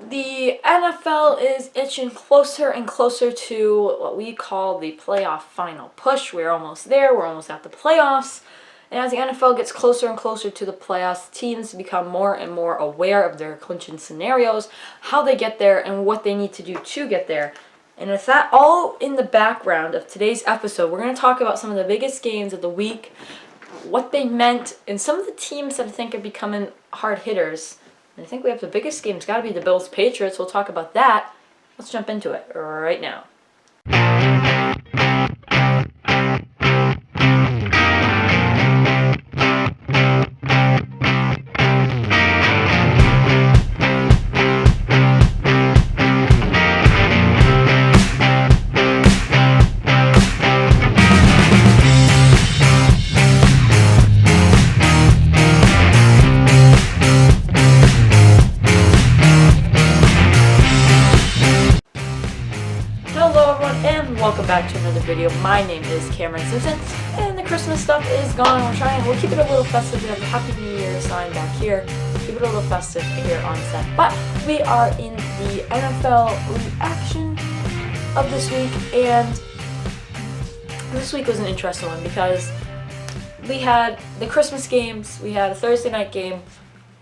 The NFL is itching closer and closer to what we call the playoff final push. We're almost there. We're almost at the playoffs. And as the NFL gets closer and closer to the playoffs, teams become more and more aware of their clinching scenarios, how they get there, and what they need to do to get there. And with that all in the background of today's episode, we're going to talk about some of the biggest games of the week, what they meant, and some of the teams that I think are becoming hard hitters. And I think we have the biggest game. It's got to be the Bills-Patriots. We'll talk about that. Let's jump into it right now. Hello everyone and welcome back to another video. My name is Cameron Simpson and the Christmas stuff is gone. We'll keep it a little festive. We have the Happy New Year sign back here. Keep it a little festive here on set. But we are in the NFL reaction of this week, and this week was an interesting one because we had the Christmas games, we had a Thursday night game,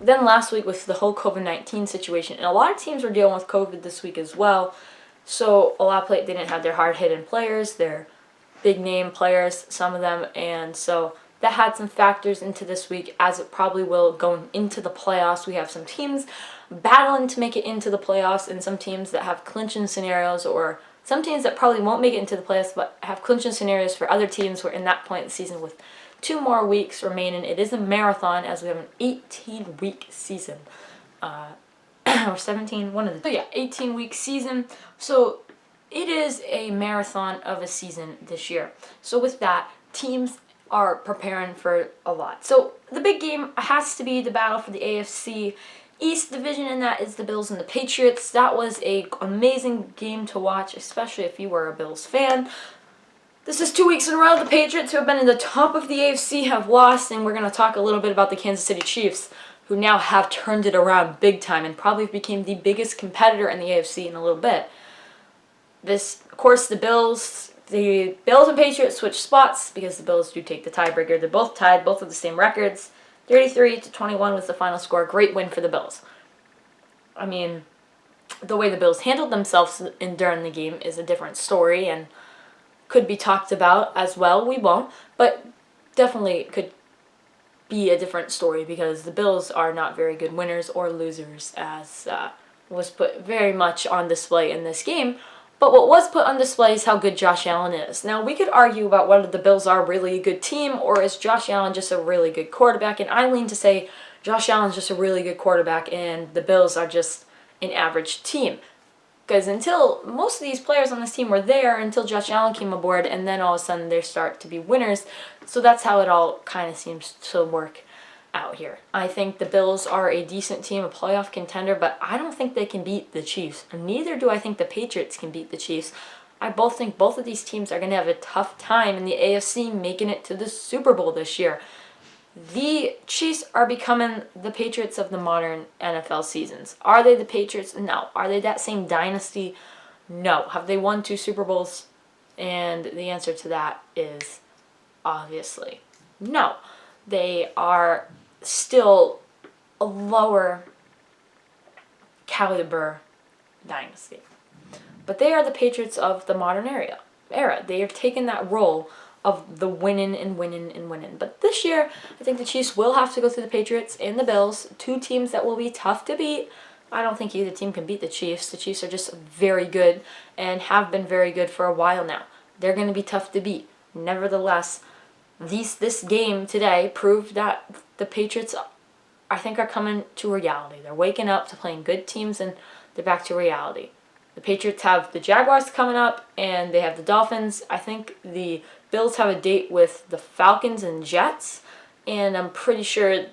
then last week with the whole COVID-19 situation, and a lot of teams were dealing with COVID this week as well. So a lot of they didn't have their hard-hitting players, their big-name players, some of them, and so that had some factors into this week, as it probably will going into the playoffs. We have some teams battling to make it into the playoffs, and some teams that have clinching scenarios, or some teams that probably won't make it into the playoffs, but have clinching scenarios for other teams who are in that point of the season with 2 more weeks remaining. It is a marathon, as we have an 18-week season. Or 17, one of the... So yeah, 18-week season. So it is a marathon of a season this year. So with that, teams are preparing for a lot. So the big game has to be the battle for the AFC East division, and that is the Bills and the Patriots. That was an amazing game to watch, especially if you were a Bills fan. This is 2 weeks in a row. The Patriots, who have been in the top of the AFC, have lost, and we're going to talk a little bit about the Kansas City Chiefs, who now have turned it around big time and probably became the biggest competitor in the AFC in a little bit. Of course, the Bills and Patriots switch spots because the Bills do take the tiebreaker. They're both tied, both with the same records. 33-21 was the final score. Great win for the Bills. I mean, the way the Bills handled themselves during the game is a different story and could be talked about as well. We won't, but definitely could be a different story because the Bills are not very good winners or losers, as was put very much on display in this game. But what was put on display is how good Josh Allen is. Now, we could argue about whether the Bills are really a good team or is Josh Allen just a really good quarterback, and I lean to say Josh Allen's just a really good quarterback and the Bills are just an average team. Because until most of these players on this team were there, until Josh Allen came aboard, and then all of a sudden they start to be winners. So that's how it all kind of seems to work out here. I think the Bills are a decent team, a playoff contender, but I don't think they can beat the Chiefs. And neither do I think the Patriots can beat the Chiefs. I think both of these teams are going to have a tough time in the AFC making it to the Super Bowl this year. The Chiefs are becoming the Patriots of the modern NFL seasons. Are they the Patriots? No. Are they that same dynasty? No. Have they won 2 Super Bowls? And the answer to that is obviously no. They are still a lower caliber dynasty. But they are the Patriots of the modern era. They have taken that role of the winning and winning and winning. But this year, I think the Chiefs will have to go through the Patriots and the Bills, 2 teams that will be tough to beat. I don't think either team can beat the Chiefs. The Chiefs are just very good and have been very good for a while now. They're going to be tough to beat. Nevertheless, this game today proved that the Patriots, I think, are coming to reality. They're waking up to playing good teams, and they're back to reality. The Patriots have the Jaguars coming up, and they have the Dolphins. I think the Bills have a date with the Falcons and Jets, and I'm pretty sure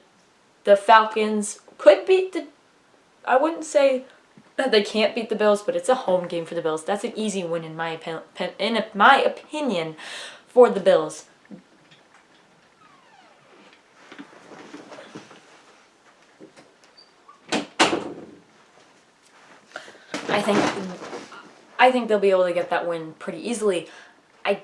the Falcons could beat the... I wouldn't say that they can't beat the Bills, but it's a home game for the Bills. That's an easy win in my opinion for the Bills. I think they'll be able to get that win pretty easily. I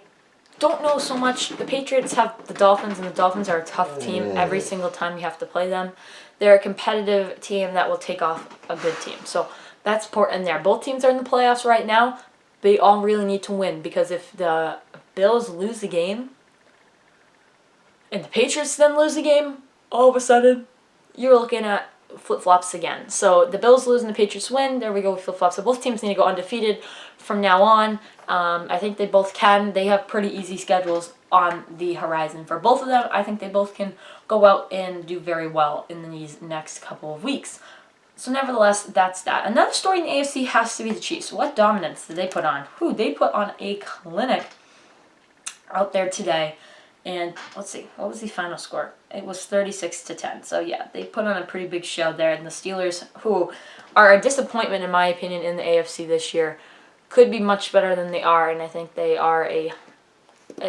don't know so much. The Patriots have the Dolphins, and the Dolphins are a tough team every single time you have to play them. They're a competitive team that will take off a good team. So that's important there. Both teams are in the playoffs right now. They all really need to win, because if the Bills lose the game and the Patriots then lose the game, all of a sudden you're looking at flip-flops again. So the Bills lose and the Patriots win. There we go with flip-flops. So both teams need to go undefeated from now on. I think they both can. They have pretty easy schedules on the horizon for both of them. I think they both can go out and do very well in these next couple of weeks. So nevertheless, that's that. Another story in the AFC has to be the Chiefs. What dominance did they put on? They put on a clinic out there today. And let's see, what was the final score? It was 36-10. So yeah, they put on a pretty big show there. And the Steelers, who are a disappointment in my opinion in the AFC this year, could be much better than they are. And I think they are a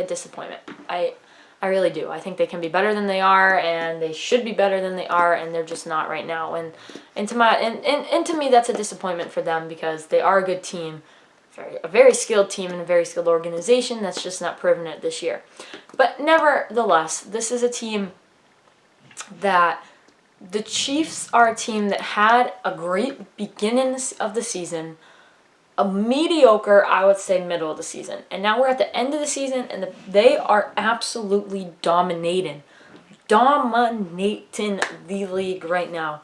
disappointment. I really do. I think they can be better than they are, and they should be better than they are, and they're just not right now. And to me, that's a disappointment for them, because they are a good team, a very skilled team, and a very skilled organization that's just not proven it this year. But nevertheless, this is a team that the Chiefs are a team that had a great beginning of the season, a mediocre, I would say, middle of the season. And now we're at the end of the season, and they are absolutely dominating the league right now.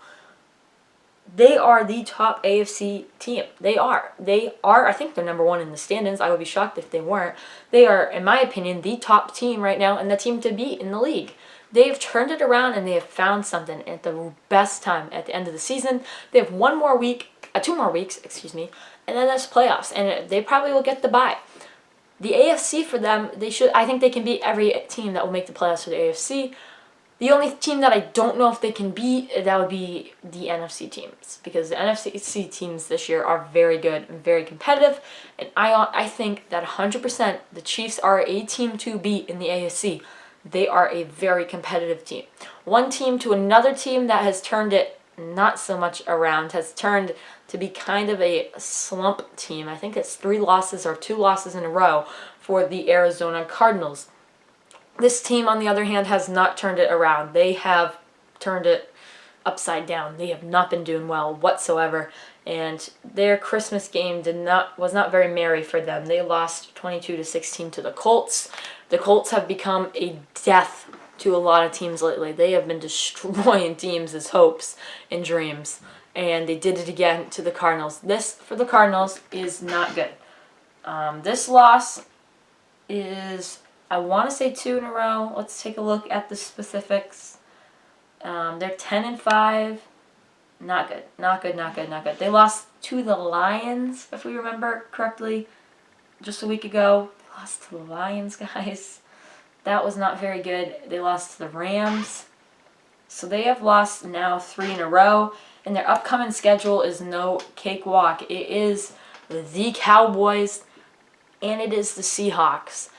They are the top AFC team. They are. I think they're number one in the standings. I would be shocked if they weren't. They are, in my opinion, the top team right now and the team to beat in the league. They've turned it around, and they have found something at the best time at the end of the season. They have 2 more weeks, and then that's playoffs, and they probably will get the bye. The AFC for them, I think they can beat every team that will make the playoffs for the AFC. The only team that I don't know if they can beat, that would be the NFC teams, because the NFC teams this year are very good and very competitive, and I think that 100% the Chiefs are a team to beat in the AFC. They are a very competitive team. One team to another team that has turned it not so much around, has turned to be kind of a slump team. I think it's 3 losses or 2 losses in a row for the Arizona Cardinals. This team, on the other hand, has not turned it around. They have turned it upside down. They have not been doing well whatsoever, and their Christmas game was not very merry for them. They lost 22-16 to the Colts. The Colts have become a death to a lot of teams lately. They have been destroying teams' hopes and dreams, and they did it again to the Cardinals. This, for the Cardinals, is not good. This loss is, I want to say, 2 in a row. Let's take a look at the specifics. They're 10-5. Not good. Not good, not good, not good. They lost to the Lions, if we remember correctly, just a week ago. They lost to the Lions, guys. That was not very good. They lost to the Rams. So they have lost now 3 in a row. And their upcoming schedule is no cakewalk. It is the Cowboys and it is the Seahawks.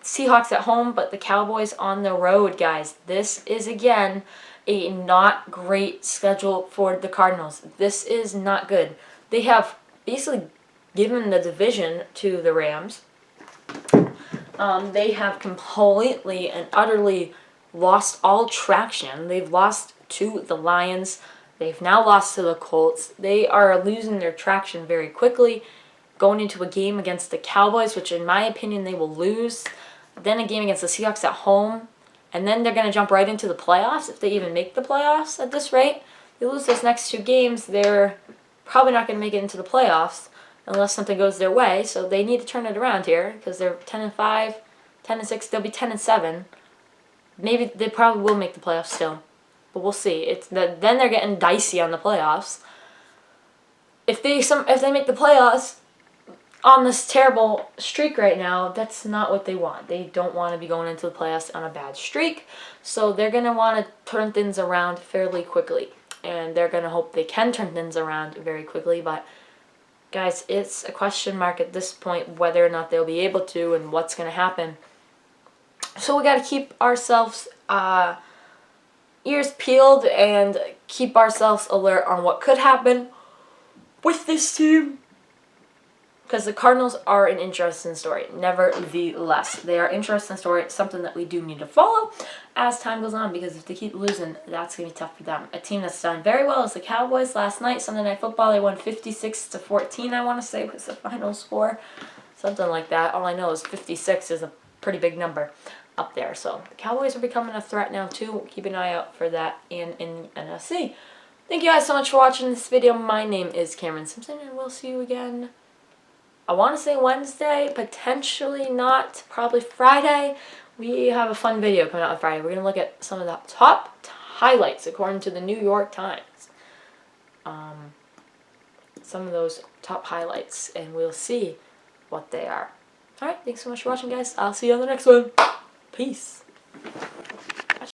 Seahawks at home, but the Cowboys on the road, guys. This is, again, a not great schedule for the Cardinals. This is not good. They have basically given the division to the Rams. They have completely and utterly lost all traction. They've lost to the Lions. They've now lost to the Colts. They are losing their traction very quickly, going into a game against the Cowboys, which in my opinion they will lose. Then a game against the Seahawks at home. And then they're going to jump right into the playoffs, if they even make the playoffs at this rate. They lose those next 2 games, they're probably not going to make it into the playoffs unless something goes their way. So they need to turn it around here, because they're 10-5, 10-6. They'll be 10-7. Maybe they probably will make the playoffs still, but we'll see. Then they're getting dicey on the playoffs. If they make the playoffs on this terrible streak right now, that's not what they want. They don't want to be going into the playoffs on a bad streak, so they're going to want to turn things around fairly quickly, and they're going to hope they can turn things around very quickly. But guys, it's a question mark at this point whether or not they'll be able to and what's going to happen. So we got to keep ourselves ears peeled and keep ourselves alert on what could happen with this team. because the Cardinals are an interesting story. Nevertheless, they are an interesting story. It's something that we do need to follow as time goes on, because if they keep losing, that's going to be tough for them. A team that's done very well is the Cowboys. Last night, Sunday Night Football, they won 56-14, I want to say was the final score. Something like that. All I know is 56 is a pretty big number up there. So the Cowboys are becoming a threat now too. Keep an eye out for that in the NFC. Thank you guys so much for watching this video. My name is Cameron Simpson, and we'll see you again. I want to say Wednesday, potentially not, probably Friday. We have a fun video coming out on Friday. We're going to look at some of the top highlights according to the New York Times. Some of those top highlights, and we'll see what they are. Alright, thanks so much for watching, guys. I'll see you on the next one. Peace.